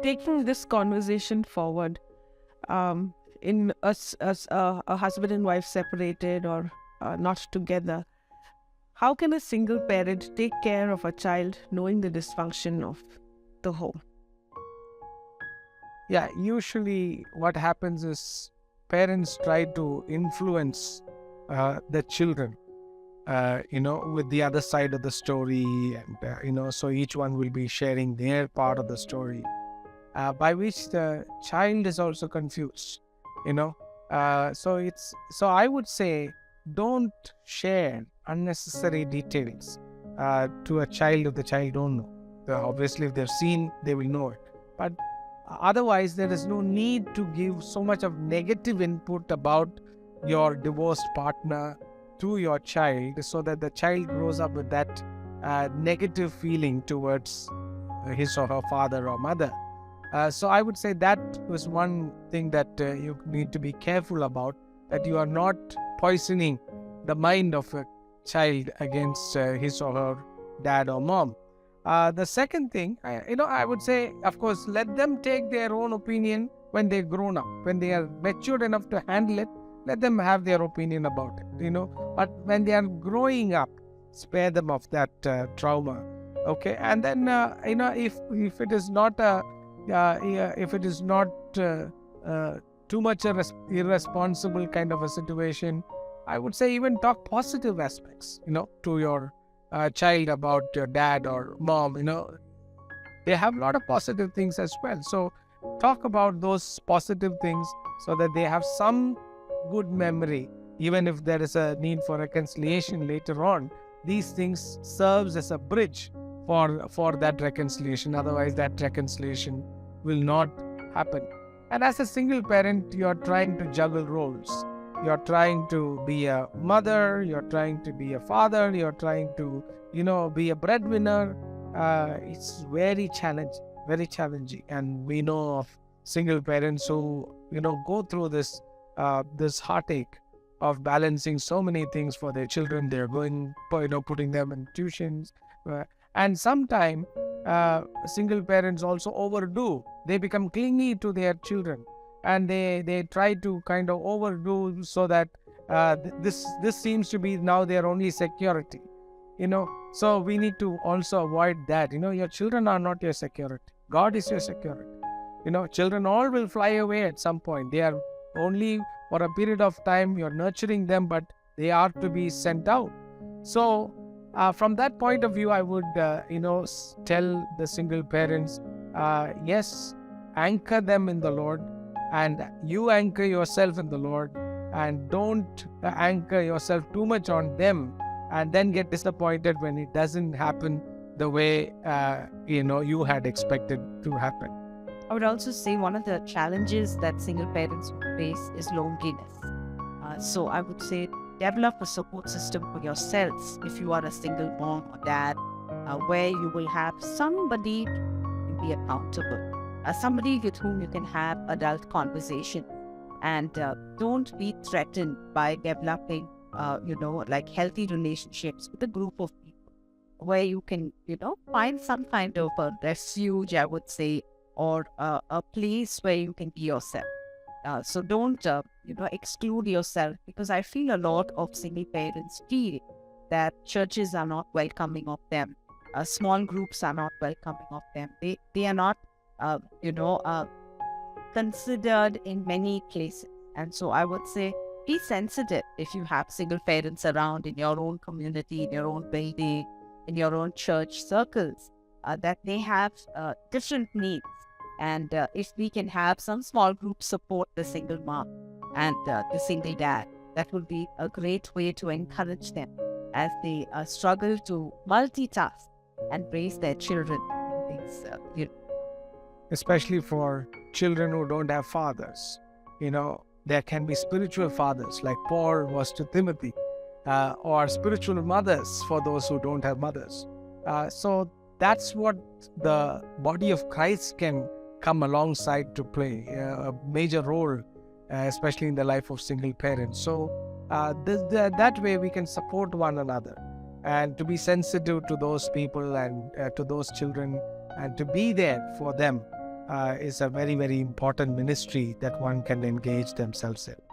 taking this conversation forward, in a husband and wife separated or not together, how can a single parent take care of a child knowing the dysfunction of the home? Yeah, usually what happens is parents try to influence the children, with the other side of the story, and so each one will be sharing their part of the story, by which the child is also confused. You know, so I would say don't share unnecessary details to a child if the child don't know. Obviously, if they've seen, they will know it, but otherwise, there is no need to give so much of negative input about your divorced partner to your child, so that the child grows up with that negative feeling towards his or her father or mother. So I would say that was one thing that you need to be careful about, that you are not poisoning the mind of a child against his or her dad or mom. The second thing, I would say, of course, let them take their own opinion when they're grown up. When they are matured enough to handle it, let them have their opinion about it, But when they are growing up, spare them of that trauma, okay? And then, if it is not too much irresponsible kind of a situation, I would say even talk positive aspects, to your child about your dad or mom. They have a lot of positive things as well. So talk about those positive things so that they have some good memory, even if there is a need for reconciliation later on. These things serves as a bridge for that reconciliation. Otherwise, that reconciliation will not happen. And as a single parent, you're trying to juggle roles. You're trying to be a mother, you're trying to be a father, you're trying to, be a breadwinner. It's very challenging. And we know of single parents who, go through this heartache of balancing so many things for their children. They're going, putting them in tuitions. And sometimes single parents also overdo. They become clingy to their children. And they try to kind of overdo, so that this seems to be now their only security. So we need to also avoid that. Your children are not your security. God is your security. Children all will fly away at some point. They are only for a period of time. You're nurturing them, but they are to be sent out. So from that point of view, I would tell the single parents, yes, anchor them in the Lord. And you anchor yourself in the Lord, and don't anchor yourself too much on them and then get disappointed when it doesn't happen the way you had expected to happen. I would also say one of the challenges that single parents face is loneliness. So I would say develop a support system for yourselves if you are a single mom or dad, where you will have somebody to be accountable. Somebody with whom you can have adult conversation, and don't be threatened by developing, healthy relationships with a group of people where you can, find some kind of a refuge, I would say, or a place where you can be yourself. So don't, exclude yourself, because I feel a lot of single parents feel that churches are not welcoming of them. Small groups are not welcoming of them. They are not considered in many places. And so I would say, be sensitive if you have single parents around in your own community, in your own building, in your own church circles, that they have different needs. And if we can have some small group support the single mom and the single dad, that will be a great way to encourage them as they struggle to multitask and raise their children in these Especially for children who don't have fathers. There can be spiritual fathers, like Paul was to Timothy, or spiritual mothers for those who don't have mothers. So that's what the body of Christ can come alongside to play a major role, especially in the life of single parents. So that way we can support one another, and to be sensitive to those people and to those children, and to be there for them is a very, very important ministry that one can engage themselves in.